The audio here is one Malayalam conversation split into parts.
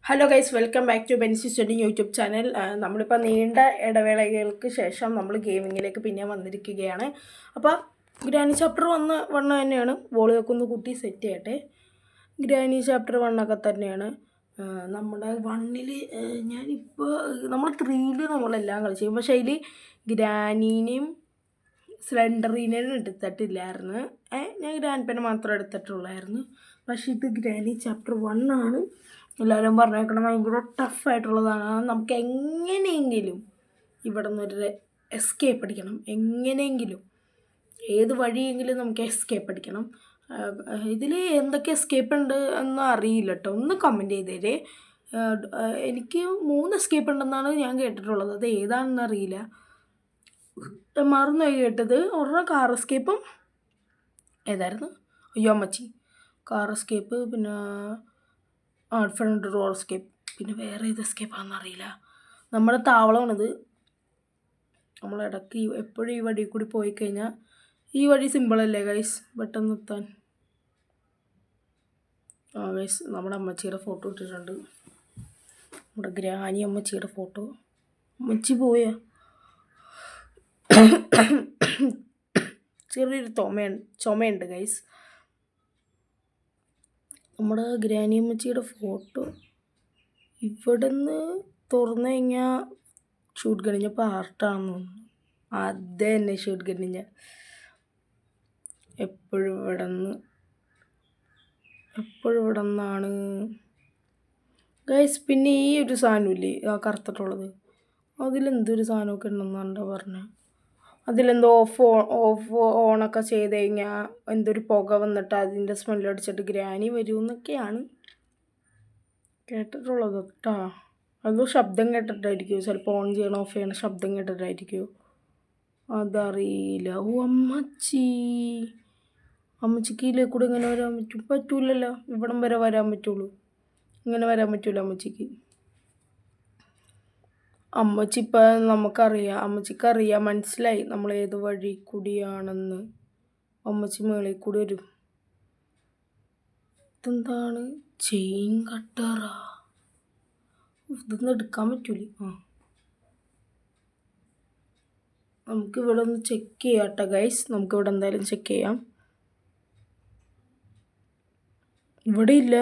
Hello guys, welcome back to Benzy study YouTube channel. നമ്മളിപ്പോൾ നീണ്ട ഇടവേളകൾക്ക് ശേഷം നമ്മൾ ഗെയിമിങ്ങിലേക്ക് പിന്നെ വന്നിരിക്കുകയാണ്. അപ്പോൾ ഗ്രാനി ചാപ്റ്റർ വണ്ണ് തന്നെയാണ്. വോളിയൊക്കെ ഒന്ന് കൂട്ടി സെറ്റ് ചെയ്യട്ടെ. ഗ്രാനി ചാപ്റ്റർ വണ്ണൊക്കെ തന്നെയാണ്. നമ്മുടെ വണ്ണിൽ ഞാനിപ്പോൾ നമ്മൾ 3യിൽ നമ്മളെല്ലാം കളിച്ചു. പക്ഷേ അതിൽ ഗ്രാനീനെയും സ്ലെൻഡറിനെയും എടുത്തിട്ടില്ലായിരുന്നു. ഞാൻ ഗ്രാൻഡ് പെൻ മാത്രം എടുത്തിട്ടുള്ളായിരുന്നു. പക്ഷേ ഇത് ഗ്രാനി ചാപ്റ്റർ 1 ആണ്. എല്ലാവരും പറഞ്ഞേക്കണം ഭയങ്കര ടഫായിട്ടുള്ളതാണ്. നമുക്ക് എങ്ങനെയെങ്കിലും ഇവിടെ നിന്നൊരു എസ്കേപ്പ് അടിക്കണം. എങ്ങനെയെങ്കിലും ഏത് വഴിയെങ്കിലും നമുക്ക് എസ്കേപ്പ് അടിക്കണം. ഇതിൽ എന്തൊക്കെ എസ്കേപ്പ് ഉണ്ട് എന്ന് അറിയില്ല കേട്ടോ. ഒന്ന് കമൻറ്റ് ചെയ്തേരെ. എനിക്ക് 3 എസ്കേപ്പ് ഉണ്ടെന്നാണ് ഞാൻ കേട്ടിട്ടുള്ളത്. അത് ഏതാണെന്ന് അറിയില്ല. മറന്നുപോയി കേട്ടത്. ഒരെണ്ണം കാർ എസ്കേപ്പും ഏതായിരുന്നു? അയ്യോ അമ്മച്ചി, കാർ എസ്കേപ്പ്, പിന്നെ ഫ്രണ്ട് ഡോർ എസ്കേപ്പ്, പിന്നെ വേറെ ഏത് എസ്കേപ്പാണെന്ന് അറിയില്ല. നമ്മുടെ താവളമാണിത്. നമ്മളിടയ്ക്ക് എപ്പോഴും ഈ വഴി കൂടി പോയി കഴിഞ്ഞാൽ ഈ വഴി സിമ്പിളല്ലേ ഗൈസ്, പെട്ടെന്ന് എത്താൻ. ഗൈസ്, നമ്മുടെ അമ്മച്ചിയുടെ ഫോട്ടോ ഇട്ടിട്ടുണ്ട്. നമ്മുടെ ഗ്രാനി അമ്മച്ചിയുടെ ഫോട്ടോ. അമ്മച്ചി പോയാ? ചെറിയൊരു ചുമയുണ്ട് ഗൈസ്. നമ്മുടെ ഗ്രാനി അമ്മച്ചിയുടെ ഫോട്ടോ ഇവിടെ നിന്ന് തുറന്നു കഴിഞ്ഞാൽ ഷൂട്ട് കഴിഞ്ഞ പാർട്ടാണെന്ന് തോന്നുന്നു. അത് തന്നെ ഷൂട്ട് കഴിഞ്ഞ എപ്പോഴും ഇവിടെ നിന്നാണ് ഗൈസ്. പിന്നെ ഈ ഒരു സാധനമില്ലേ, ആ കറുത്തിട്ടുള്ളത്, അതിലെന്തൊരു സാധനമൊക്കെ ഉണ്ടെന്നാണ് പറഞ്ഞത്. അതിലെന്തോ ഓഫ് ഓണൊക്കെ ചെയ്ത് കഴിഞ്ഞാൽ എന്തൊരു പുക വന്നിട്ട് അതിൻ്റെ സ്മെല്ലടിച്ചിട്ട് ഗ്രാനി വരുമെന്നൊക്കെയാണ് കേട്ടിട്ടുള്ളത് കേട്ടോ. അതോ ശബ്ദം കേട്ടിട്ടായിരിക്കുമോ? ചിലപ്പോൾ ഓൺ ചെയ്യണം ഓഫ് ചെയ്യണം ശബ്ദം കേട്ടിട്ടായിരിക്കുമോ? അതറിയില്ല. അമ്മച്ചിക്ക് ഇതിലേ കൂടെ ഇങ്ങനെ വരാൻ പറ്റൂലല്ലോ. ഇവിടം വരെ വരാൻ പറ്റുള്ളൂ, ഇങ്ങനെ വരാൻ പറ്റൂല അമ്മച്ചിക്ക്. അമ്മച്ചി ഇപ്പം അമ്മച്ചിക്കറിയാം, മനസ്സിലായി നമ്മൾ ഏത് വഴി കൂടിയാണെന്ന്. അമ്മച്ചി മേളിൽ കൂടി വരും. ഇതെന്താണ്? ചെയിൻ കട്ടറാ? ഇതൊന്നും എടുക്കാൻ പറ്റൂല. നമുക്കിവിടെ ഒന്ന് ചെക്ക് ചെയ്യാം കേട്ടോ ഗൈസ്. നമുക്കിവിടെ എന്തായാലും ചെക്ക് ചെയ്യാം. ഇവിടെ ഇല്ല.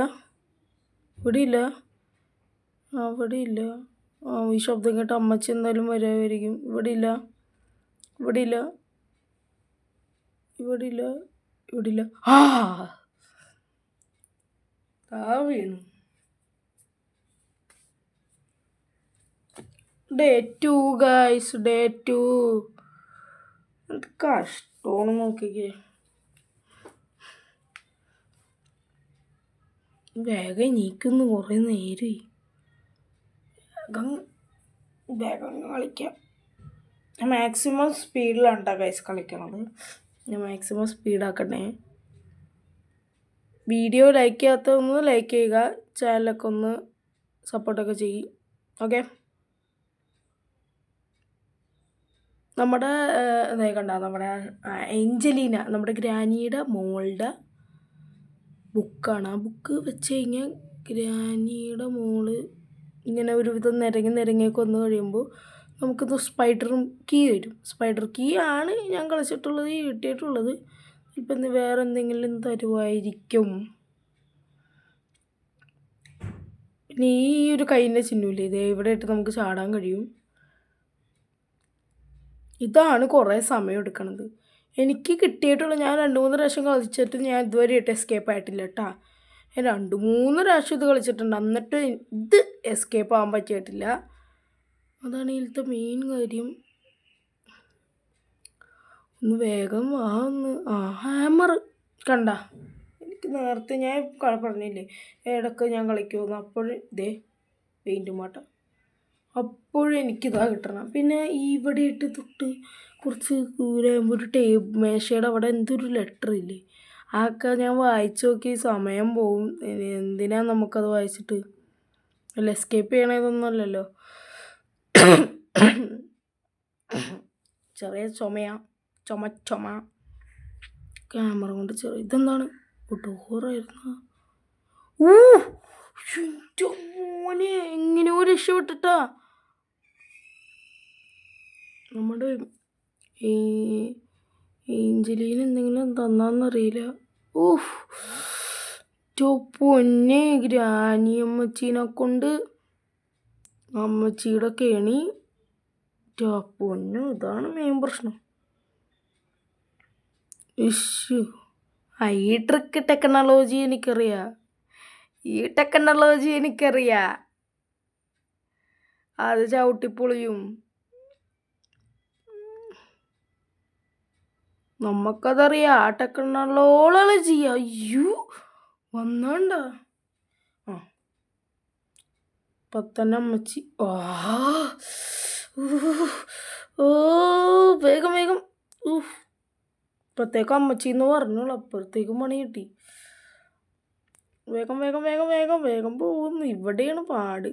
ഈ ശബ്ദം കേട്ട് അമ്മച്ചി എന്തായാലും വരുമായിരിക്കും. ഇവിടെ ഇല്ല. വീണു. Day 2 guys, day 2. എന്ത് കഷ്ടമാണ് നോക്കിക്കേ. വേഗം എണീക്കുന്നു, കുറേ നേരമായി. വേഗം കളിക്കാം. ഞാൻ മാക്സിമം സ്പീഡിലാണ് കേട്ടോ ഗൈസ് കളിക്കണത്. ഞാൻ മാക്സിമം സ്പീഡാക്കണേ. വീഡിയോ ലൈക്ക് ചെയ്യാത്തൊന്ന് ലൈക്ക് ചെയ്യുക, ചാനലൊക്കെ ഒന്ന് സപ്പോർട്ടൊക്കെ ചെയ്യും. ഓക്കെ. നമ്മുടെ നമ്മുടെ ഏഞ്ചലീന, നമ്മുടെ ഗ്രാനിയുടെ മോളുടെ ബുക്കാണ്. ആ ബുക്ക് വെച്ച് കഴിഞ്ഞാൽ ഗ്രാനിയുടെ മോള് ഇങ്ങനെ ഒരുവിധം നിരങ്ങിയൊക്കെ വന്ന് കഴിയുമ്പോൾ നമുക്കിത് സ്പൈഡർ കീ വരും. സ്പൈഡർ കീ ആണ് ഞാൻ കളിച്ചിട്ടുള്ളത്, കിട്ടിയിട്ടുള്ളത്. ഇപ്പം വേറെ എന്തെങ്കിലും തരുമായിരിക്കും. പിന്നെ ഈ ഒരു കൈയിൻ്റെ ചിഹ്നമില്ലേ, ഇതേ ഇവിടെ ഇട്ട് നമുക്ക് ചാടാൻ കഴിയും. ഇതാണ് കുറേ സമയം എടുക്കണത്. എനിക്ക് കിട്ടിയിട്ടുള്ള, ഞാൻ 2-3 പ്രാവശ്യം കളിച്ചിട്ട് ഞാൻ ഇതുവരെ എസ്കേപ്പ് ആയിട്ടില്ല കേട്ടോ. ഞാൻ 2-3 പ്രാവശ്യം ഇത് കളിച്ചിട്ടുണ്ട്, എന്നിട്ട് ഇത് എസ്കേപ്പ് ആകാൻ പറ്റിയിട്ടില്ല. അതാണ് ഇതിലത്തെ മെയിൻ കാര്യം. ഒന്ന് വേഗം ഹാമർ കണ്ട. എനിക്ക് നേരത്തെ ഞാൻ പറഞ്ഞില്ലേ ഇടയ്ക്ക് ഞാൻ കളിക്കുമെന്ന്. അപ്പോഴും പെയിൻറ്റ് മാട്ട, അപ്പോഴും എനിക്കിതാ കിട്ടണം. പിന്നെ ഇവിടെ ഇട്ട് തൊട്ട് കുറച്ച് ദൂരമാകുമ്പോൾ ഒരു മേശയുടെ അവിടെ എന്തൊരു ലെറ്റർ ഇല്ലേ, അതൊക്കെ ഞാൻ വായിച്ചു നോക്കി സമയം പോവും. എന്തിനാ നമുക്കത് വായിച്ചിട്ട്? അല്ല, എസ്കേപ്പ് ചെയ്യണതൊന്നും അല്ലല്ലോ. ചെറിയ ചുമ ക്യാമറ കൊണ്ട് ഇതെന്താണ്? ഡോറായിരുന്നു. മോനെ എങ്ങനെയോ രക്ഷപ്പെട്ടിട്ടാ. നമ്മുടെ ഏഞ്ചലീന് എന്തെങ്കിലും തന്നാന്നറിയില്ല. ഓഹ് പൊന്നെ, ഗ്രാനി അമ്മച്ചീനെ കൊണ്ട് അമ്മച്ചിയുടെ കെണി. പൊന്നു, ഇതാണ് മെയിൻ പ്രശ്നം. ഈ ട്രിക്ക് ടെക്നോളജി എനിക്കറിയാം. അത് ചവിട്ടിപ്പൊളിയും. നമുക്കതറിയാം. ആ ടെക്നോളജി അയ്യോ വന്നണ്ട. ഇപ്പത്തന്നെ അമ്മച്ചി. വേഗം വേഗം. ഇപ്പത്തേക്കും അമ്മച്ചിന്ന് പറഞ്ഞോളൂ, അപ്പോഴത്തേക്കും പണി കിട്ടി. വേഗം വേഗം വേഗം വേഗം വേഗം പോകുന്നു. ഇവിടെയാണ് പാട്.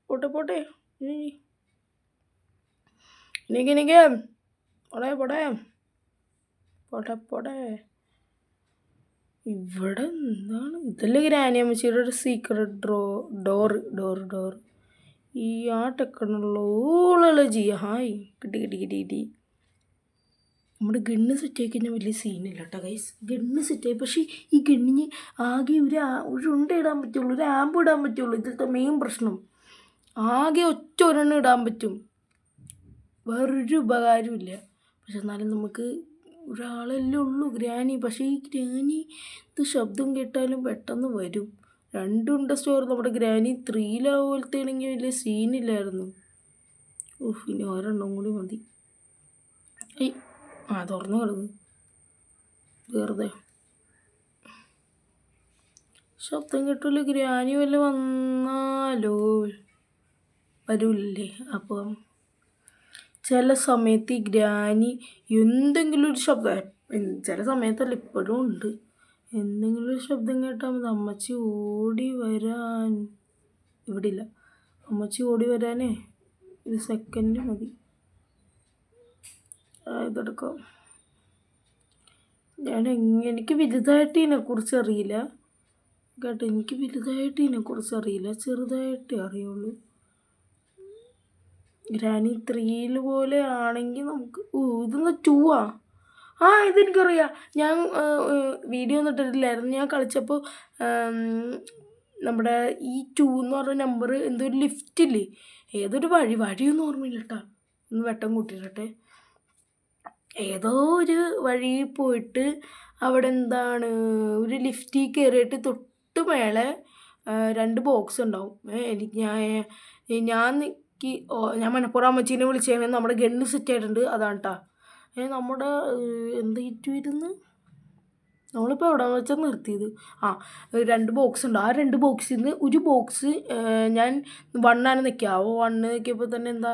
പോട്ടെ പോട്ടെ. എനിക്ക് പോട്ടെ. ഇവിടെ എന്താണ്? ഇതല്ലേ ഗ്രാനി അമ്മച്ചിയുടെ ഒരു സീക്രട്ട് ഡോർ. ഈ ആ ടെക്നോളജി. ഹായ് കിട്ടി. നമ്മുടെ ഗണ്ണ് സെറ്റായി കഴിഞ്ഞാൽ വലിയ സീനില്ല കേട്ടോ ഗൈസ്. ഗണ്ണ് സെറ്റായി. പക്ഷേ ഈ ഗണ്ണിന് ആകെ ഒരു ഉണ്ട ഇടാൻ പറ്റുള്ളൂ, ഒരു ആമ്പ് ഇടാൻ പറ്റുള്ളൂ. ഇതിലത്തെ മെയിൻ പ്രശ്നം ആകെ ഒരെണ്ണം ഇടാൻ പറ്റും, വേറൊരു ഉപകാരമില്ല. പക്ഷെ എന്നാലും നമുക്ക് ഒരാളല്ലേ ഉള്ളൂ, ഗ്രാനി. പക്ഷേ ഈ ഗ്രാനി ഇത് ശബ്ദം കേട്ടാലും പെട്ടെന്ന് വരും. 2 ഉണ്ട സ്റ്റോർ. നമ്മുടെ ഗ്രാനി 3 പോലത്തെ ആണെങ്കിൽ വലിയ സീനില്ലായിരുന്നു. ഇനി ഒരെണ്ണം കൂടി മതി. തുറന്നു കിടക്കും വെറുതെ. ശബ്ദം കേട്ടില്ല. ഗ്രാനി വല്ല വന്നാലോ? വരൂല്ലേ? അപ്പം ചില സമയത്ത് ഈ ഗ്രാനി എന്തെങ്കിലും ഒരു ശബ്ദം, ചില സമയത്തല്ല ഇപ്പോഴും ഉണ്ട്, എന്തെങ്കിലും ഒരു ശബ്ദം കേട്ടാൽ മതി അമ്മച്ചി ഓടി വരാൻ. ഇവിടെ ഇല്ല. അമ്മച്ചി ഓടി വരാനേ 1 സെക്കൻഡ് മതി. ഇതെടുക്കാം. എനിക്ക് വലുതായിട്ട് ഇതിനെക്കുറിച്ച് അറിയില്ല കേട്ടോ. ചെറുതായിട്ടേ അറിയുള്ളൂ. ഗ്രാനി 3 പോലെ ആണെങ്കിൽ നമുക്ക് ഇതൊന്ന് 2 ഇതെനിക്കറിയാം. ഞാൻ വീഡിയോ ഒന്നും ഇട്ടിട്ടില്ലായിരുന്നു. ഞാൻ കളിച്ചപ്പോൾ നമ്മുടെ ഈ 2 എന്ന് പറഞ്ഞ നമ്പർ എന്തോ ഒരു ലിഫ്റ്റില്ലേ, ഏതൊരു വഴിയൊന്നും ഓർമ്മയില്ല കേട്ടോ. ഒന്ന് വെട്ടം കൂട്ടിയിട്ടെ. ഏതോ ഒരു വഴി പോയിട്ട് അവിടെ എന്താണ് ഒരു ലിഫ്റ്റിൽ കയറിയിട്ട് തൊട്ട് മേലെ 2 ബോക്സ് ഉണ്ടാവും. ഞാൻ മനപ്പുറം അമ്മച്ചീനെ വിളിച്ചേനെ. നമ്മുടെ ഗണ്ണ് സെറ്റ് ആയിട്ടുണ്ട്. അതാണ് കേട്ടോ. നമ്മുടെ എന്തായിരുന്നു നമ്മളിപ്പോൾ എവിടെ വെച്ചാൽ നിർത്തിയത്? 2 ബോക്സ് ഉണ്ട്. ആ 2 ബോക്സിൽ നിന്ന് ഒരു ബോക്സ് ഞാൻ 1 നിൽക്കുക. 1 നിൽക്കിയപ്പോൾ തന്നെ എന്താ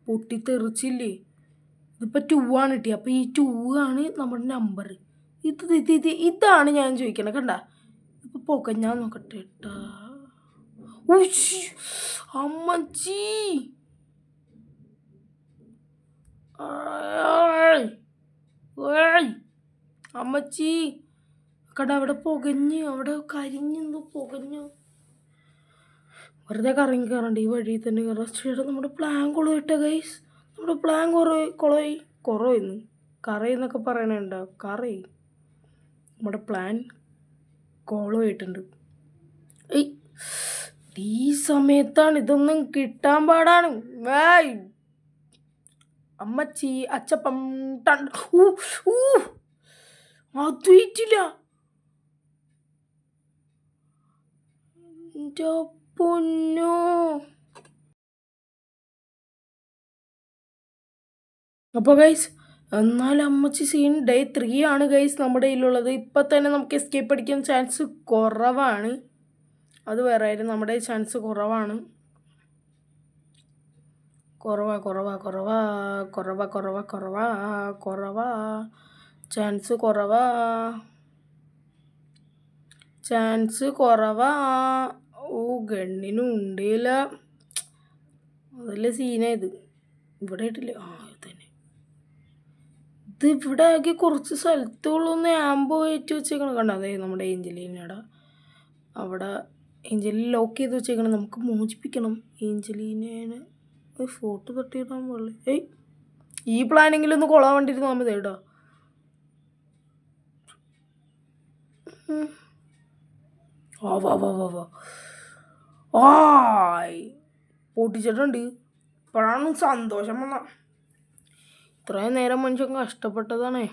പൊട്ടിത്തെറിച്ചില്ലേ. ഇതിപ്പോൾ 2 കിട്ടിയത്. അപ്പോൾ ഈ 2 നമ്മുടെ നമ്പർ. ഇതാണ് ഞാൻ ചോദിക്കണത്. കണ്ട ഇപ്പോൾ ഞാൻ നോക്കട്ടെ കേട്ടാ. അമ്മച്ചി അമ്മച്ചി കട അവിടെ അവിടെ കരിഞ്ഞെന്തോ പുകഞ്ഞു. വെറുതെ കറങ്ങാറുണ്ട് ഈ വഴി തന്നെ കയറാം. നമ്മുടെ പ്ലാൻ കുളമായിട്ടാ ഗൈസ്. നമ്മുടെ പ്ലാൻ കുറവായിരുന്നു. കറയെന്നൊക്കെ പറയണുണ്ടോ? നമ്മുടെ പ്ലാൻ കോളമായിട്ടുണ്ട്. ഈ സമയത്താണ് ഇതൊന്നും കിട്ടാൻ പാടാണ്. അമ്മച്ചി അച്ചപ്പം അതില്ല. പൊന്നോ. അപ്പോൾ ഗൈസ് എന്നാലും അമ്മച്ചി സീൻ ഡേ 3 ആണ് ഗൈസ് നമ്മുടെ കയ്യിലുള്ളത്. ഇപ്പം തന്നെ നമുക്ക് എസ്കേപ്പ് അടിക്കാൻ ചാൻസ് കുറവാണ്. അത് വേറെ ആയിരുന്നു. നമ്മുടെ ചാൻസ് കുറവാണ്. ചാൻസ് കുറവാ. ഗണ്ണിനും ഉണ്ടില്ല. അതല്ലേ സീനായത്. ഇവിടെ ഇട്ടില്ല. തന്നെ ഇവിടെ ആകെ കുറച്ച് സ്ഥലത്തുള്ളൊന്ന് ആംബോ ഏറ്റ് വെച്ചേക്കണം. കണ്ടോ? അതെ നമ്മുടെ ഏഞ്ചലീനയുടെ അവിടെ ഏഞ്ചലിനെ ലോക്ക് ചെയ്ത് വെച്ചേക്കണം, നമുക്ക് മോചിപ്പിക്കണം ഏഞ്ചലീനെ. ഒരു ഫോട്ടോ തട്ടിയിടാൻ പാടില്ല. ഈ പ്ലാനെങ്കിലും ഒന്ന് കൊള്ളാൻ വേണ്ടിയിരുന്നാൽ മതി കേട്ടോ. വാ വാ വാ വാ ആയ് പൊട്ടിച്ചിട്ടുണ്ട്. ഇപ്പോഴാണ് സന്തോഷം വന്ന. ഇത്രയും നേരം മനുഷ്യൻ കഷ്ടപ്പെട്ടതാണേ.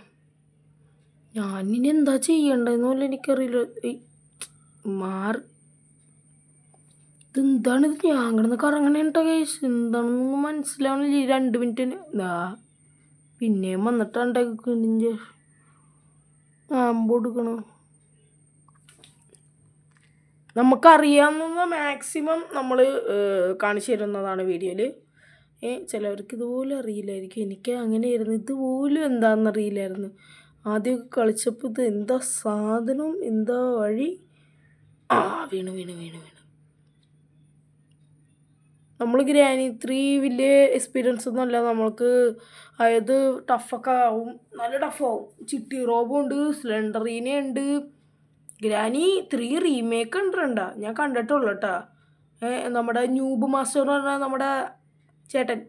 ഞാനിനി എന്താ ചെയ്യണ്ടെന്ന് പോലും എനിക്കറിയില്ല. മാറി ഇതെന്താണിത്? ഞാൻ കിടന്ന് കറങ്ങണേട്ടോ കേസ്. എന്താണെന്നൊന്നും മനസ്സിലാവണില്ല. 2 മിനിറ്റിന് പിന്നെയും വന്നിട്ടുണ്ടെങ്കിൽ ആമ്പ് കൊടുക്കണം. നമുക്കറിയാവുന്ന മാക്സിമം നമ്മൾ കാണിച്ചു തരുന്നതാണ് വീഡിയോയിൽ. ചിലവർക്ക് ഇതുപോലും അറിയില്ലായിരിക്കും. എനിക്ക് അങ്ങനെയായിരുന്നു. ഇതുപോലും എന്താണെന്നറിയില്ലായിരുന്നു. ആദ്യമൊക്കെ കളിച്ചപ്പോൾ ഇത് എന്താ സാധനം, എന്താ വഴി. വീണ് വീണ് വീണ് വീണ് നമ്മൾ ഗ്രാനി 3 വലിയ എക്സ്പീരിയൻസ് ഒന്നുമല്ല നമ്മൾക്ക്. അതായത് ടഫൊക്കെ ആവും, നല്ല ടഫാവും. ചിട്ടി റോബും ഉണ്ട്, സ്ലെൻഡറീനെ ഉണ്ട്. ഗ്രാനി 3 റീമേക്ക് ഉണ്ടോ? ഞാൻ കണ്ടിട്ടുള്ളൂ കേട്ടോ. നമ്മുടെ ന്യൂബ് മാസ്റ്റർ എന്ന് പറഞ്ഞാൽ നമ്മുടെ ചേട്ടൻ,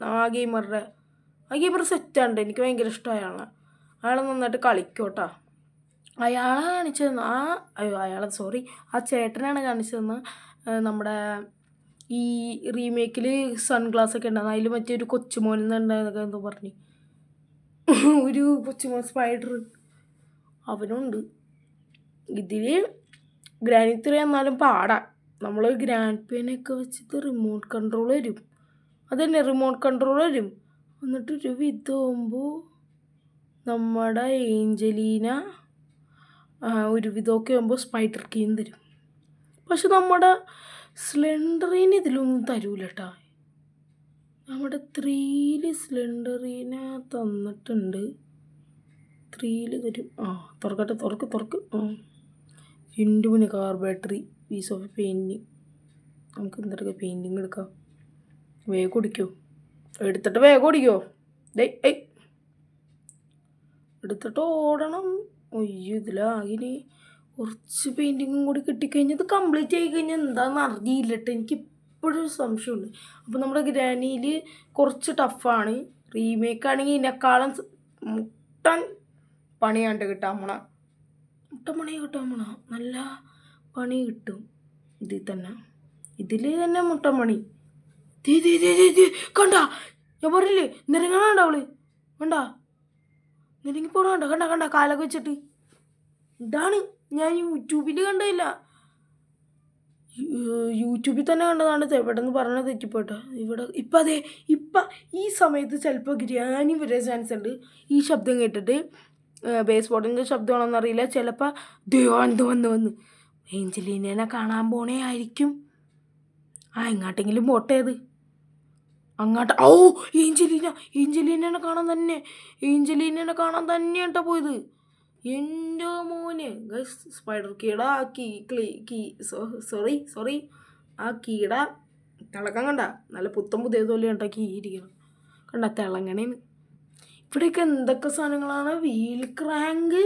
ആ ഗെയിമർ സെറ്റാണ്ട്. എനിക്ക് ഭയങ്കര ഇഷ്ടമായ ആളാണ്. അയാൾ നന്നായിട്ട് കളിക്കും കേട്ടോ. അയാളെ കാണിച്ചു തന്ന ആ ചേട്ടനാണ് കാണിച്ചു തന്ന നമ്മുടെ ഈ റീമേക്കിൽ സൺഗ്ലാസ് ഒക്കെ ഉണ്ടാകും. അതിൽ മറ്റൊരു കൊച്ചുമോൻ എന്നുണ്ടായതൊക്കെ എന്തോ പറഞ്ഞു. ഒരു കൊച്ചുമോൻ സ്പൈഡർ അവനുണ്ട്. ഇതിൽ ഗ്രാനി 3 എന്നാലും പാടാം. നമ്മൾ ഗ്രാൻഡ് പേനൊക്കെ വെച്ചിട്ട് റിമോട്ട് കൺട്രോൾ വരും. അതന്നെ റിമോട്ട് കൺട്രോൾ വരും. എന്നിട്ടൊരു വിധമാകുമ്പോൾ നമ്മുടെ ഏഞ്ചലീന ഒരു വിധമൊക്കെ ആകുമ്പോൾ സ്പൈഡർ കീം തരും. പക്ഷെ നമ്മുടെ സ്ലെൻഡറീനെ ഇതിലൊന്നും തരൂല കേട്ടോ. നമ്മുടെ 3 സ്ലെൻഡറീനെ തന്നിട്ടുണ്ട്. 3 തരും. തുറക്കട്ടെ, തുറക്ക്. വീണ്ടും car battery, piece of painting. നമുക്ക് എന്തൊക്കെ പെയിൻറ്റിങ് എടുക്കാം. വേഗം ഓടിക്കോ, എടുത്തിട്ട് വേഗം ഓടിക്കോ. എടുത്തിട്ട് ഓടണം. അയ്യോ, ഇതിലാകിനി കുറച്ച് പെയിൻറ്റിങ്ങും കൂടി കിട്ടിക്കഴിഞ്ഞാൽ ഇത് കംപ്ലീറ്റ് ആയി കഴിഞ്ഞാൽ എന്താണെന്ന് അറിയില്ല കേട്ടോ. എനിക്ക് ഇപ്പോഴും സംശയമുണ്ട്. അപ്പോൾ നമ്മുടെ ഗ്രാനിയിൽ കുറച്ച് ടഫാണ്. റീമേക്ക് ആണെങ്കിൽ ഇതിനേക്കാളും മുട്ടൻ പണിയാണ്ട് കിട്ടാൻ പോണ. നല്ല പണി കിട്ടും ഇതിൽ തന്നെ. മുട്ടൻ പണി. കണ്ട, ഞാൻ പറഞ്ഞില്ലേ നിരങ്ങണണ്ട അവള്. കണ്ട നിരങ്ങി പോണണ്ട. കണ്ട കാലൊക്കെ വെച്ചിട്ട്. ഇതാണ് ഞാൻ യൂട്യൂബിൽ കണ്ടതില്ല, യൂട്യൂബിൽ തന്നെ കണ്ടതാണ്. എവിടെ നിന്ന് പറഞ്ഞത് തെറ്റിപ്പോട്ടെ. ഇപ്പം ഈ സമയത്ത് ചിലപ്പോൾ ഗ്രാനി വരാൻ ചാൻസ് ഉണ്ട്. ഈ ശബ്ദം കേട്ടിട്ട് ബേസ് ബോർഡിൻ്റെ ശബ്ദമാണെന്നറിയില്ല. ചിലപ്പോൾ ദേവാന്ത് വന്ന് ഏഞ്ചലീനെ കാണാൻ പോണേ ആയിരിക്കും. എങ്ങോട്ടെങ്കിലും പോട്ടേത് അങ്ങോട്ട്. ഏഞ്ചലീനെ കാണാൻ തന്നെ കേട്ടോ പോയത്. എൻ്റെ മോനെ സ്പൈഡർ കീട സോറി ആ കീട തിളക്കം കണ്ട. നല്ല പുതിയതുപോലെ കേട്ടോ കീ ഇരിക്കണം. കണ്ട തിളങ്ങണേന്ന്. ഇവിടെയൊക്കെ എന്തൊക്കെ സാധനങ്ങളാണ്. വീൽ ക്രാങ്ക്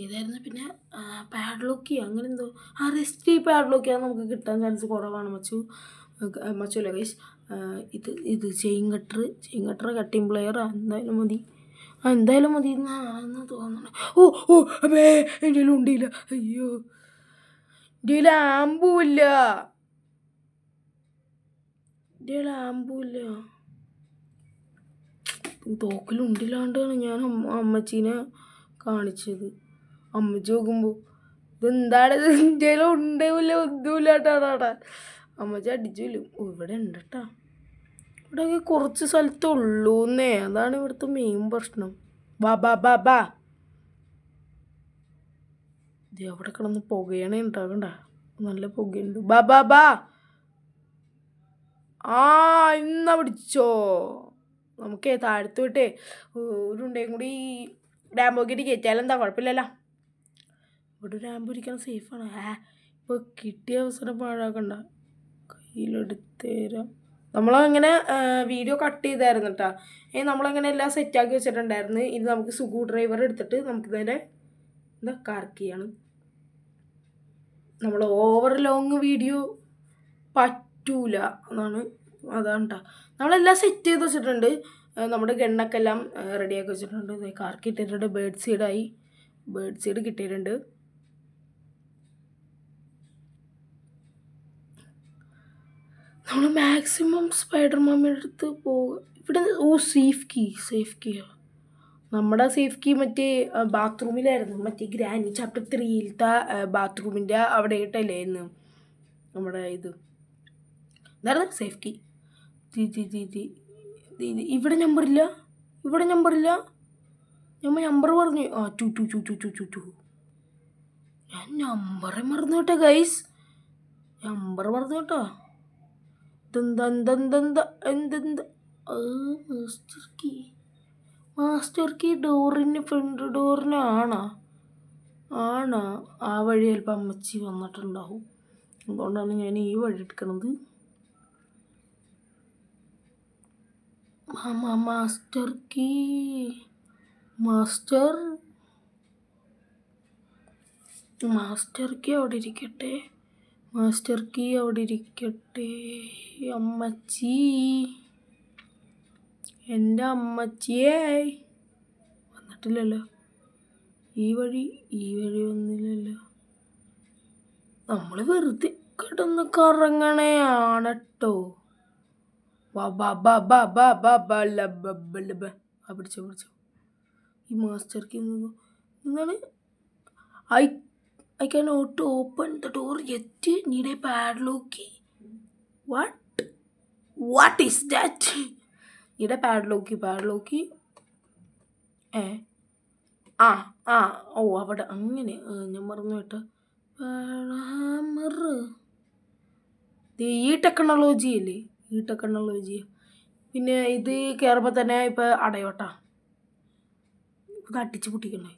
ഏതായിരുന്നു, പിന്നെ പാഡ്ലോക്കി അങ്ങനെ എന്തോ. റെസ്റ്റി പാഡ്ലോക്കിയാണ് നമുക്ക് കിട്ടാൻ ചാൻസ് കുറവാണ്. മച്ചുല്ല ഗൈസ്. ഇത് ചെയിൻ കട്ടർ കട്ടിങ് പ്ലെയർ എന്തായാലും മതി എന്നാണെന്ന് തോന്നണേ. അപ്പേ എൻ്റെ ഉണ്ടില്ല. അയ്യോ, എൻ്റെ ആമ്പൂല്ല. തോക്കിലുണ്ടില്ലാണ്ടാണ് ഞാൻ അമ്മച്ചീനെ കാണിച്ചത്. അമ്മച്ചി നോക്കുമ്പോൾ ഇതെന്താണ് ഇന്ത്യയിലും ഉണ്ടാവില്ല, ഒന്നുമില്ല കേട്ടാടാ. അമ്മച്ചി അടിച്ചില്ല. ഇവിടെ ഉണ്ട് കേട്ടാ. ഇവിടെ കുറച്ച് സ്ഥലത്തുള്ളൂന്നേ. അതാണ് ഇവിടുത്തെ മെയിൻ പ്രശ്നം. ബാ ഇത് അവിടെ കിടന്ന് പുകയണേ ഉണ്ടാകണ്ട. നല്ല പുകയുണ്ട്. ബാ ഇന്ന പിടിച്ചോ. നമുക്കേ താഴത്ത് വിട്ടേ ഒരുണ്ടേയും കൂടി ഡാമ്പോക്കിട്ട് കയറ്റാലെന്താ, കുഴപ്പമില്ലല്ലോ. ഇവിടെ ഒരു ആമ്പ് ഇരിക്കാൻ സേഫാണ്. ഇപ്പോൾ കിട്ടിയ അവസരം പാഴാക്കണ്ട. കയ്യിലെടുത്തേരാം. നമ്മളങ്ങനെ വീഡിയോ കട്ട് ചെയ്തായിരുന്നു കേട്ടോ. നമ്മളങ്ങനെ എല്ലാം സെറ്റാക്കി വെച്ചിട്ടുണ്ടായിരുന്നു. ഇനി നമുക്ക് സ്ക്രൂ ഡ്രൈവർ എടുത്തിട്ട് നമുക്ക് നേരെ കാർക്ക് ചെയ്യണം. നമ്മൾ ഓവർ ലോങ് വീഡിയോ പറ്റൂല അതാണ് കേട്ടോ. നമ്മളെല്ലാം സെറ്റ് ചെയ്ത് വെച്ചിട്ടുണ്ട്. നമ്മുടെ ഗണ്ണൊക്കെ എല്ലാം റെഡിയാക്കി വെച്ചിട്ടുണ്ട്. കാർക്ക് ഇട്ടിട്ടുണ്ട്. ബേർഡ് സീഡ് കിട്ടിയിട്ടുണ്ട്. നമ്മൾ മാക്സിമം സ്പൈഡർമാൻ്റെ അടുത്ത് പോകുക. ഇവിടെ സേഫ് കീയോ നമ്മുടെ സേഫ് കീ മറ്റേ ബാത്റൂമിലായിരുന്നു. മറ്റേ ഗ്രാനി ചാപ്റ്റർ 3-ത്തെ ബാത്റൂമിൻ്റെ അവിടെ ആയിട്ടല്ലേ ഇന്ന് നമ്മുടെ ഇത് എന്തായിരുന്നു സേഫ് കീ. ഇവിടെ നമ്പറില്ല. നമ്പർ പറഞ്ഞു. 2. ഞാൻ നമ്പറെ മറന്നു കേട്ടോ ഗൈസ്. എന്തെന്താ മാസ്റ്റർ കീ ഡോറിന് ഫ്രണ്ട് ഡോറിന് ആണോ? ആ വഴി ചിലപ്പോൾ അമ്മച്ചി വന്നിട്ടുണ്ടാവും. അതുകൊണ്ടാണ് ഞാൻ ഈ വഴി എടുക്കണത്. മാസ്റ്റർ കീ അവിടെ ഇരിക്കട്ടെ. അമ്മച്ചി, എൻ്റെ അമ്മച്ചിയേ വന്നിട്ടില്ലല്ലോ. ഈ വഴി വന്നില്ലല്ലോ. നമ്മൾ വെറുതെ കിടന്ന് കറങ്ങണേ ആണട്ടോ. പിടിച്ചോ. ഈ മാസ്റ്റർ കീ എന്താണ്? I cannot open the door yet. Need a padlock key. What is that? Need a padlock key. അവിടെ അങ്ങനെ ഞാൻ മറന്നു കേട്ടോ. ഈ ടെക്നോളജി അല്ലേ. പിന്നെ ഇത് കയറുമ്പോൾ തന്നെ ഇപ്പം അടയോട്ടാ. ഇത് അടിച്ച് പൊട്ടിക്കണ്ടേ.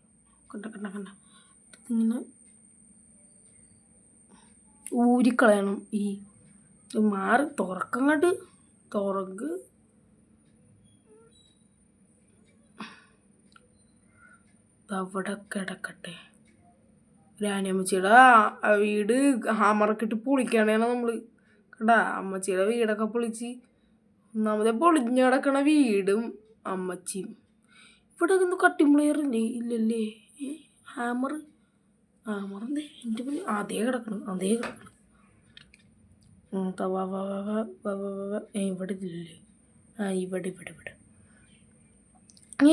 കണ്ട ഇങ്ങനെ ഊരിക്കളയണം. ഈ മാറി തുറക്കങ്ങോട്ട് അവിടെ കിടക്കട്ടെ. ഗ്രാനിയമ്മച്ചിയുടെ വീട് ഹാമറൊക്കെ ഇട്ട് പൊളിക്കണേണ് നമ്മൾ. കണ്ട അമ്മച്ചിയുടെ വീടൊക്കെ പൊളിച്ച് ഒന്നാമതേ പൊളിഞ്ഞ് കിടക്കണ വീടും അമ്മച്ചിയും. ഇവിടെ ഒന്നും കട്ടിമുളയറില്ലേ? ഇല്ലല്ലേ. ഹാമർ എന്തേ എൻ്റെ പിന്നെ അതേ കിടക്കണം. ഇവിടെ ഇല്ലല്ലേ. ഇവിടെ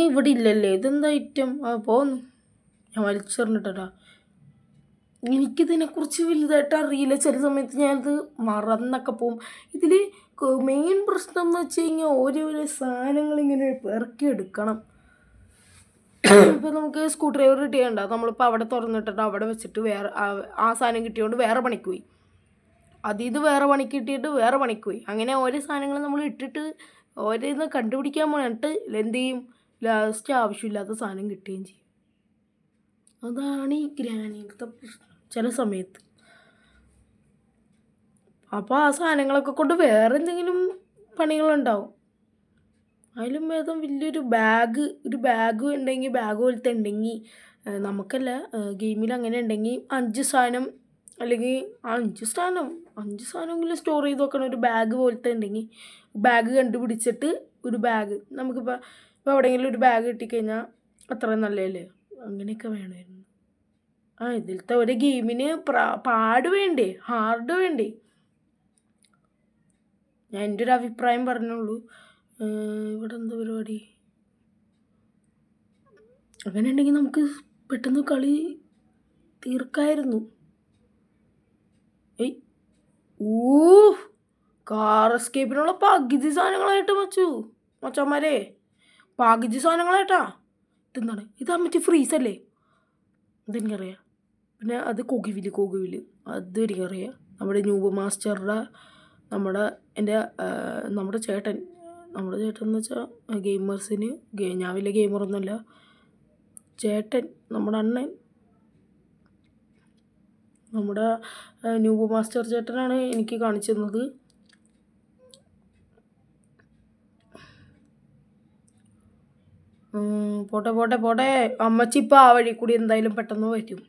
ഇവിടെ ഇല്ലല്ലേ. ഇതെന്താ ഐറ്റം? പോന്നു. ഞാൻ വലിച്ചെറിഞ്ഞിട്ടാ. എനിക്കിതിനെക്കുറിച്ച് വലുതായിട്ട് അറിയില്ല. ചില സമയത്ത് ഞാനത് മറന്നൊക്കെ പോവും. ഇതിൽ മെയിൻ പ്രശ്നം എന്ന് വെച്ച് കഴിഞ്ഞാൽ ഓരോരോ സാധനങ്ങളിങ്ങനെ പെറുക്കിയെടുക്കണം. ഇപ്പോൾ നമുക്ക് സ്ക്രൂ ഡ്രൈവർ കിട്ടിയണ്ട, നമ്മളിപ്പോൾ അവിടെ തുറന്നിട്ടിട്ട് അവിടെ വെച്ചിട്ട് വേറെ ആ സാധനം കിട്ടിയോണ്ട് വേറെ പണിക്ക് പോയി. ഇത് വേറെ പണിക്ക് കിട്ടിയിട്ട് വേറെ പണിക്ക് പോയി. അങ്ങനെ ഓരോ സാധനങ്ങൾ നമ്മൾ ഇട്ടിട്ട് ഓരോന്ന് കണ്ടുപിടിക്കാൻ പോയിട്ട് എന്ത് ചെയ്യും? ലാസ്റ്റ് ആവശ്യമില്ലാത്ത സാധനം കിട്ടുകയും ചെയ്യും. അതാണ് ഈ ഗ്രാനിയത്തെ പ്രശ്നം ചില സമയത്ത്. അപ്പോൾ ആ സാധനങ്ങളൊക്കെ കൊണ്ട് വേറെ എന്തെങ്കിലും പണികളുണ്ടാവും. അതിലും ഭേദം വലിയൊരു ബാഗ് ഉണ്ടെങ്കിൽ, ബാഗ് പോലത്തെ ഉണ്ടെങ്കിൽ നമുക്കല്ല ഗെയിമിൽ അങ്ങനെ ഉണ്ടെങ്കിൽ 5 സാധനം അല്ലെങ്കിൽ 5 സാധനമെങ്കിലും സ്റ്റോർ ചെയ്ത് വെക്കണം. ഒരു ബാഗ് പോലത്തെ ഉണ്ടെങ്കിൽ ബാഗ് കണ്ടുപിടിച്ചിട്ട് ഒരു ബാഗ് നമുക്കിപ്പോൾ എവിടെയെങ്കിലും ഒരു ബാഗ് കിട്ടിക്കഴിഞ്ഞാൽ അത്രയും നല്ലതല്ലേ. അങ്ങനെയൊക്കെ വേണമായിരുന്നു. ഇതിലത്തെ ഒരു ഗെയിമിന് പാട് വേണ്ടേ, ഹാർഡ് വേണ്ടേ? ഞാൻ എൻ്റെ ഒരു അഭിപ്രായം പറഞ്ഞുള്ളൂ. ഇവിടെ എന്താ പരിപാടി? അങ്ങനെ ഉണ്ടെങ്കിൽ നമുക്ക് പെട്ടെന്ന് കളി തീർക്കായിരുന്നു. കാർ എസ്കേപ്പിനുള്ള പകുതി സാധനങ്ങളായിട്ട് മച്ചന്മാരെ, പകുതി സാധനങ്ങളായിട്ടാ. ഇതെന്താണ്? ഇത് അമ്മച്ചി ഫ്രീസല്ലേ? അതെനിക്കറിയാം. പിന്നെ അത് കൊകുവില് അത് എനിക്കറിയാം. നമ്മുടെ ന്യൂബ് മാസ്റ്ററുടെ നമ്മുടെ ചേട്ടൻ എന്ന് വെച്ചാൽ ഗെയിമേഴ്സിന് ഞാൻ വലിയ ഗെയിമറൊന്നുമല്ല. ചേട്ടൻ, നമ്മുടെ അണ്ണൻ, നമ്മുടെ ന്യൂബ് മാസ്റ്റർ ചേട്ടനാണ് എനിക്ക് കാണിച്ചു തന്നത്. പോട്ടെ. അമ്മച്ചി ഇപ്പോൾ ആ വഴി കൂടി എന്തായാലും പെട്ടെന്ന് വരും.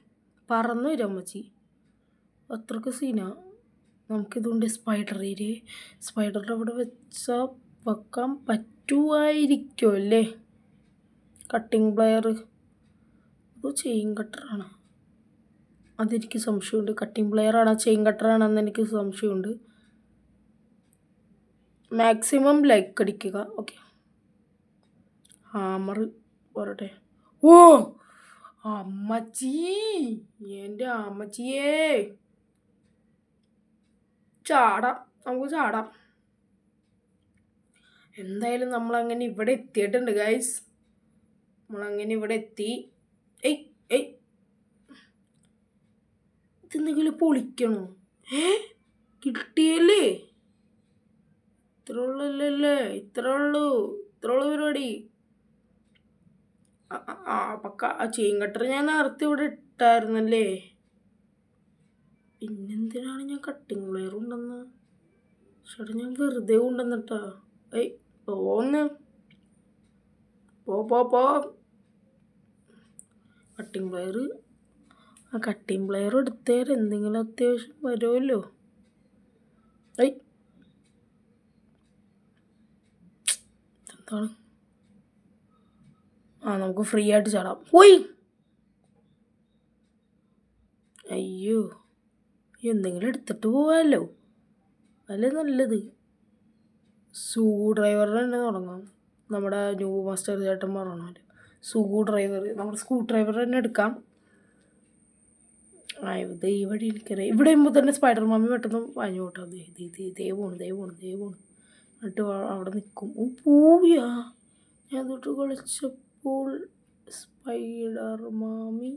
പറന്നു വരും അമ്മച്ചി. അത്രക്ക് സീനാ. നമുക്കിതുകൊണ്ട് സ്പൈഡർ സ്പൈഡറിൻ്റെ അവിടെ വെച്ചാൽ വെക്കാൻ പറ്റുമായിരിക്കും അല്ലേ? കട്ടിംഗ് പ്ലെയർ അതോ ചെയിൻ കട്ടറാണ്, അതെനിക്ക് സംശയമുണ്ട്. കട്ടിംഗ് പ്ലെയർ ആണോ ചെയിൻ കട്ടറാണെന്ന് എനിക്ക് സംശയമുണ്ട്. മാക്സിമം ലൈക്ക് അടിക്കുക. ഓക്കെ, ഹാമർ പോരട്ടെ. ഓ അമ്മച്ചി, എൻ്റെ അമ്മച്ചിയേ, ചാടാം, നമുക്ക് ചാടാം. എന്തായാലും നമ്മളങ്ങനെ ഇവിടെ എത്തിയിട്ടുണ്ട് ഗൈസ്. നമ്മളങ്ങനെ ഇവിടെ എത്തി. ഏയ് ഏയ്, ഇതെന്തെങ്കിലും പൊളിക്കണോ? കിട്ടിയല്ലേ? ഇത്ര ഉള്ളല്ലേ? ഇത്ര ഉള്ളൂ പരിപാടി. അപ്പം ചെയിൻ കട്ടർ ഞാൻ നേരത്തെ ഇവിടെ ഇട്ടായിരുന്നല്ലേ. പിന്നെന്തിനാണ് ഞാൻ കട്ടിങ് പ്ലെയർ ഉണ്ടെന്ന്? ചേട്ടാ ഞാൻ വെറുതെ കൊണ്ടുവന്നിട്ടാ. ഏയ് പോന്ന്, പോ. കട്ടിങ് പ്ലെയർ, ആ കട്ടിങ് പ്ലെയർ എടുത്തേര്, എന്തെങ്കിലും അത്യാവശ്യം വരുമല്ലോ. ഏയ് എന്താണ്? നമുക്ക് ഫ്രീ ആയിട്ട് ചാടാം. പോയി. അയ്യോ, എന്തെങ്കിലും എടുത്തിട്ട് പോവാമല്ലോ, അല്ലേ നല്ലത്. ഡ്രൈവറിന് തന്നെ തുടങ്ങാം. നമ്മുടെ ന്യൂ മാസ്റ്റർ ചേട്ടൻ പറഞ്ഞാൽ ഡ്രൈവർ, നമ്മുടെ സ്ക്രൂ ഡ്രൈവർ തന്നെ എടുക്കാം. ഇത് ഈ വഴി എനിക്കറിയാം. ഇവിടെ ആകുമ്പോൾ തന്നെ സ്പൈഡർ മാമി പെട്ടെന്ന് വാങ്ങി കൂട്ടാം. ദേ പോണ്. എന്നിട്ട് അവിടെ നിൽക്കും. പോയാ ഞാൻ തൊട്ട് കളിച്ചപ്പോൾ സ്പൈഡർ മാമി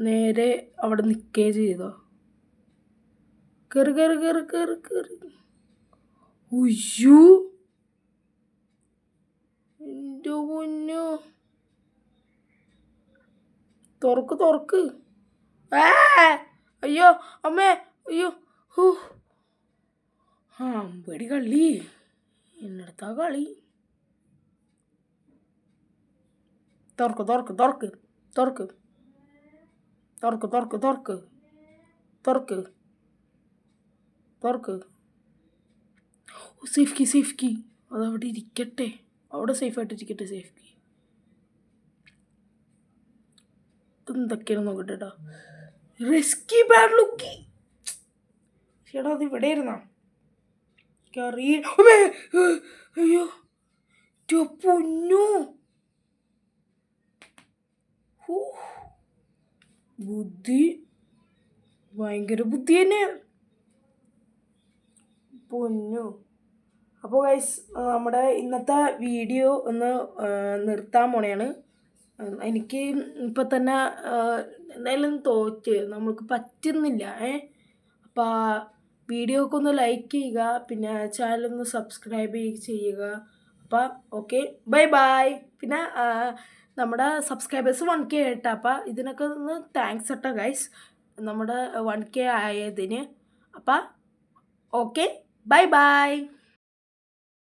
നേരെ അവിടെ നിൽക്കുകയും ചെയ്തോ. കയറി. ഉയ്യോ, എൻ്റെ പൊന്നോ, തുറക്ക്. അയ്യോ അമ്മേ, അയ്യോ. പേടി കളി എന്നടുത്താ കളി. തുറക്ക്. സേഫ് കീ അതവിടെ ഇരിക്കട്ടെ, അവിടെ സേഫായിട്ടിരിക്കട്ടെ. സേഫ് കീ ഇതെന്തൊക്കെയാണ് നോക്കട്ടെടാ. Risky bad lucky. ചേട്ടാ അത് ഇവിടെ ഇരുന്നാ അയ്യോ പൊന്നു. ബുദ്ധി ഭയങ്കര ബുദ്ധി തന്നെ പൊന്നു. അപ്പോൾ ഗൈസ്, നമ്മുടെ ഇന്നത്തെ വീഡിയോ ഒന്ന് നിർത്താൻ പോണെയാണ്. എനിക്ക് ഇപ്പം തന്നെ എന്തായാലും നമ്മൾക്ക് പറ്റുന്നില്ല. അപ്പോൾ വീഡിയോ ഒക്കെ ഒന്ന് ലൈക്ക് ചെയ്യുക, പിന്നെ ചാനലൊന്ന് സബ്സ്ക്രൈബ് ചെയ്യുക. അപ്പോൾ ഓക്കെ, ബൈ. പിന്നെ നമ്മുടെ സബ്സ്ക്രൈബേഴ്സ് 1K ആയിട്ടാണ്. അപ്പോൾ ഇതിനൊക്കെ ഒന്ന് താങ്ക്സ് കേട്ടോ ഗൈസ്, നമ്മുടെ 1K ആയതിന്. അപ്പം ഓക്കെ, ബൈ.